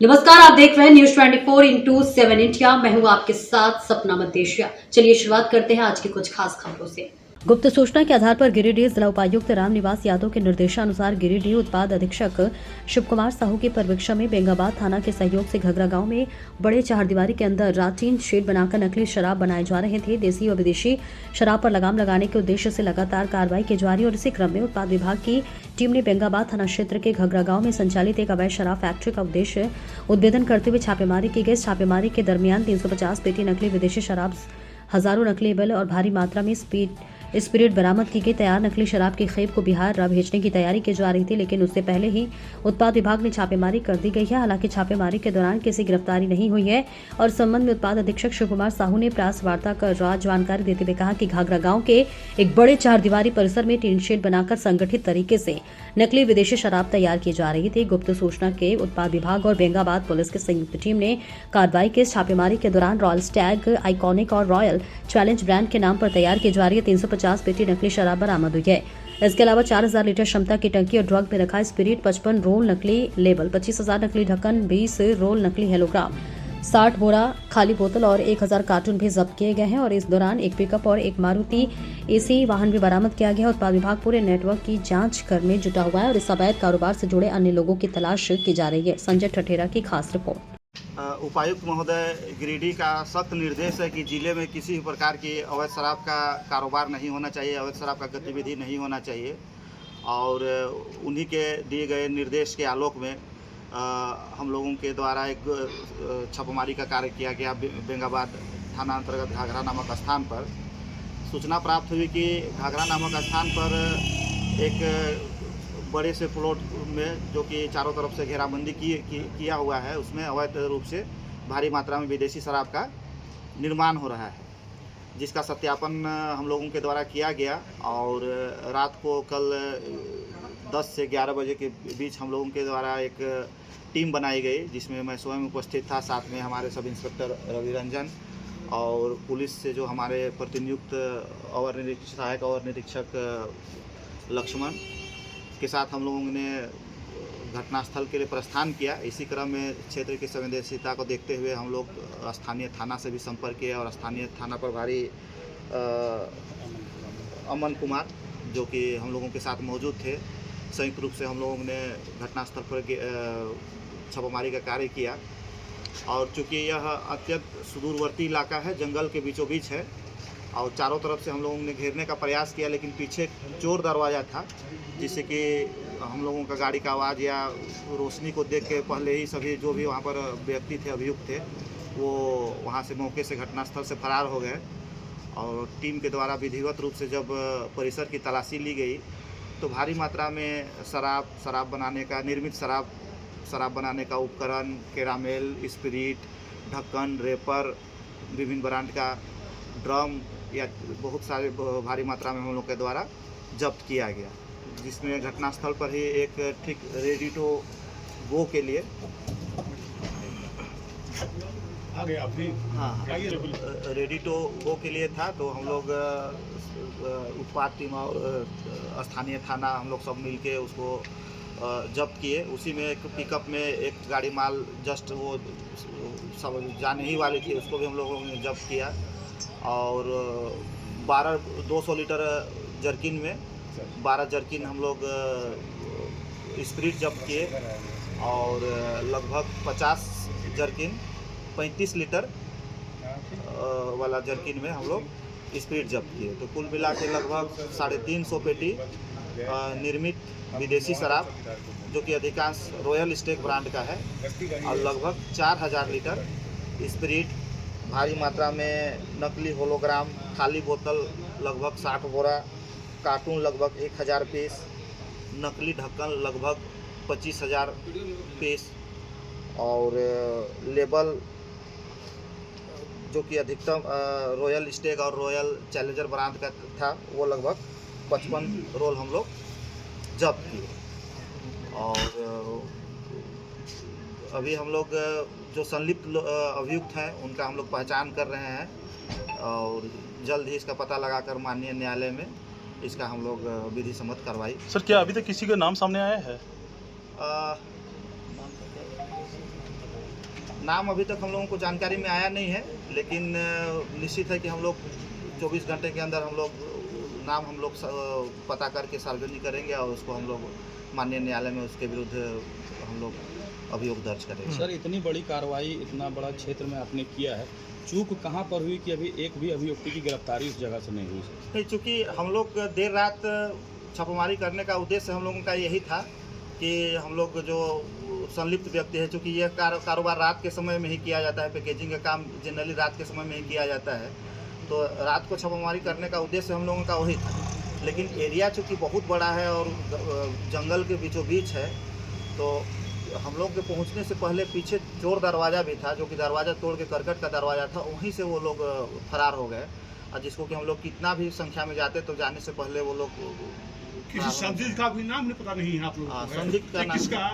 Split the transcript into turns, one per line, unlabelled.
नमस्कार, आप देख रहे हैं न्यूज 24/7 इंडिया। मैं हूं आपके साथ सपना मदेशिया। चलिए शुरुआत करते हैं आज की कुछ खास खबरों से। गुप्त सूचना के आधार पर गिरिडीह जिला उपायुक्त रामनिवास यादव के निर्देशानुसार गिरिडीह उत्पाद अधीक्षक शिव कुमार साहू की पर्यवेक्षण में बेंगाबाद थाना के सहयोग से घघरा गांव में बड़े चारदीवारी के अंदर राटीन शेड बनाकर नकली शराब बनाए जा रहे थे। देसी और विदेशी शराब पर लगाम लगाने के उद्देश्य से लगातार कार्रवाई की जा रही है और इसी क्रम में उत्पाद विभाग की टीम ने बेंगाबाद थाना क्षेत्र के घघरा गांव में संचालित एक अवैध शराब फैक्ट्री का उद्देश्य उद्भेदन करते हुए छापेमारी की गई। छापेमारी के दरमियान 350 पेटी नकली विदेशी शराब, हजारों नकली बिल और भारी मात्रा में स्पिरिट बरामद की गई। तैयार नकली शराब की खेप को बिहार भेजने की तैयारी की जा रही थी, लेकिन उससे पहले ही उत्पाद विभाग में छापेमारी कर दी गई है। हालांकि छापेमारी के दौरान किसी गिरफ्तारी नहीं हुई है और संबंध में उत्पाद अधीक्षक शिव कुमार साहू ने प्रेस वार्ता कर जानकारी देते हुए कहा कि घाघरा गांव के एक बड़े चारदीवारी परिसर में टीन शेड बनाकर संगठित तरीके से नकली विदेशी शराब तैयार की जा रही थी। गुप्त सूचना के उत्पाद विभाग और बेंगाबाद पुलिस की संयुक्त टीम ने कार्रवाई की। छापेमारी के दौरान रॉयल स्टैग, आइकॉनिक और रॉयल चैलेंज ब्रांड के नाम पर तैयार की जा रही है 350 पेटी नकली शराब बरामद हुई है। इसके अलावा 4000 लीटर क्षमता की टंकी और ड्रग में रखा स्पिरिट, 55 रोल नकली लेबल, 25,000 नकली ढक्कन, 20 रोल नकली हेलोग्राम, 60 बोरा खाली बोतल और 1000 कार्टून भी जब्त किए गए हैं और इस दौरान एक पिकअप और एक मारुति एसी वाहन भी बरामद किया गया है। उत्पाद विभाग पूरे नेटवर्क की जांच करने जुटा हुआ है और इस अवैध कारोबार से जुड़े अन्य लोगों की तलाश की जा रही है। संजय ठठेरा की खास रिपोर्ट।
उपायुक्त महोदय, गिरिडीह का सख्त निर्देश है कि जिले में किसी भी प्रकार की अवैध शराब का कारोबार नहीं होना चाहिए, अवैध शराब का गतिविधि नहीं होना चाहिए और उन्हीं के दिए गए निर्देश के आलोक में हम लोगों के द्वारा एक छापेमारी का कार्य किया गया। बेंगाबाद थाना अंतर्गत घाघरा नामक स्थान पर सूचना प्राप्त हुई कि घाघरा नामक स्थान पर एक बड़े से प्लॉट में, जो कि चारों तरफ से घेराबंदी किया हुआ है, उसमें अवैध रूप से भारी मात्रा में विदेशी शराब का निर्माण हो रहा है, जिसका सत्यापन हम लोगों के द्वारा किया गया। और रात को कल 10 से 11 बजे के बीच हम लोगों के द्वारा एक टीम बनाई गई, जिसमें मैं स्वयं उपस्थित था। साथ में हमारे सब इंस्पेक्टर रवि रंजन और पुलिस से जो हमारे प्रतिनियुक्त सहायक अवर निरीक्षक लक्ष्मण के साथ हम लोगों ने घटनास्थल के लिए प्रस्थान किया। इसी क्रम में क्षेत्र की संवेदनशीलता को देखते हुए हम लोग स्थानीय थाना से भी संपर्क किया और स्थानीय थाना प्रभारी अमन कुमार, जो कि हम लोगों के साथ मौजूद थे, संयुक्त रूप से हम लोगों ने घटनास्थल पर छापेमारी का कार्य किया। और चूँकि यह अत्यंत सुदूरवर्ती इलाका है, जंगल के बीचों बीच है और चारों तरफ से हम लोगों ने घेरने का प्रयास किया, लेकिन पीछे चोर दरवाज़ा था, जिससे कि हम लोगों का गाड़ी का आवाज़ या रोशनी को देख के पहले ही सभी जो भी वहाँ पर व्यक्ति थे, अभियुक्त थे, वो वहाँ से मौके से घटनास्थल से फरार हो गए। और टीम के द्वारा विधिवत रूप से जब परिसर की तलाशी ली गई तो भारी मात्रा में शराब बनाने का, निर्मित शराब बनाने का उपकरण, कैरामेल, स्पिरिट, ढक्कन, रेपर, विभिन्न ब्रांड का ड्रम या बहुत सारे भारी मात्रा में हम लोग के द्वारा जब्त किया गया, जिसमें घटनास्थल पर ही एक ठीक रेडी टू गो के लिए रेडी टू गो के लिए था। तो हम लोग उत्पाद टीम और स्थानीय थाना हम लोग सब मिलके उसको जब्त किए। उसी में एक पिकअप में एक गाड़ी माल जस्ट वो सब जाने ही वाली थी, उसको भी हम लोगों ने जब्त किया। और 200 लीटर जर्किन में 12 जर्किन हम लोग स्पिरिट जब्त किए और लगभग 50 जर्किन 35 लीटर वाला जर्किन में हम लोग स्पिरिट जब्त किए। तो कुल मिला के लगभग 350 पेटी निर्मित विदेशी शराब, जो कि अधिकांश रॉयल स्टैग ब्रांड का है, और लगभग 4000 लीटर स्पिरिट, भारी मात्रा में नकली होलोग्राम, खाली बोतल लगभग 60 बोरा, कार्टून लगभग 1000 पीस, नकली ढक्कन लगभग 25,000 पीस और लेबल, जो कि अधिकतम रॉयल स्टैग और रॉयल चैलेंजर ब्रांड का था, वो लगभग 55 रोल हम लोग जब्त किए। और अभी हम लोग जो संलिप्त अभियुक्त हैं उनका हम लोग पहचान कर रहे हैं और जल्द ही इसका पता लगाकर माननीय न्यायालय में इसका हम लोग विधि सम्मत कार्रवाई।
सर, क्या अभी तक किसी का नाम सामने आया है?
नाम अभी तक हम लोगों को जानकारी में आया नहीं है, लेकिन निश्चित है कि हम लोग 24 घंटे के अंदर नाम हम लोग पता करके सार्वजनिक करेंगे और उसको हम लोग माननीय न्यायालय में उसके विरुद्ध हम लोग अभियोग दर्ज करेंगे।
सर, इतनी बड़ी कार्रवाई इतना बड़ा क्षेत्र में आपने किया है, चूक कहाँ पर हुई कि अभी एक भी अभियुक्ति की गिरफ्तारी उस जगह से नहीं हुई?
नहीं, चूँकि हम लोग देर रात छापेमारी करने का उद्देश्य हम लोगों का यही था कि हम लोग जो संलिप्त व्यक्ति है, चूँकि यह कारोबार रात के समय में ही किया जाता है, पैकेजिंग का काम जनरली रात के समय में ही किया जाता है, तो रात को छापेमारी करने का उद्देश्य हम लोगों का वही था। लेकिन एरिया चूँकि बहुत बड़ा है और जंगल के बीचों बीच है, तो हम लोग के पहुंचने से पहले पीछे चोर दरवाज़ा भी था, जो कि दरवाज़ा तोड़ के करकट का दरवाज़ा था, वहीं से वो लोग फरार हो गए। और जिसको कि हम लोग कितना भी संख्या में जाते तो जाने से पहले वो लोग
किसी संदिग्ध का भी नाम नहीं पता नहीं है आप लोगों को?
संदिग्ध का नाम
किसका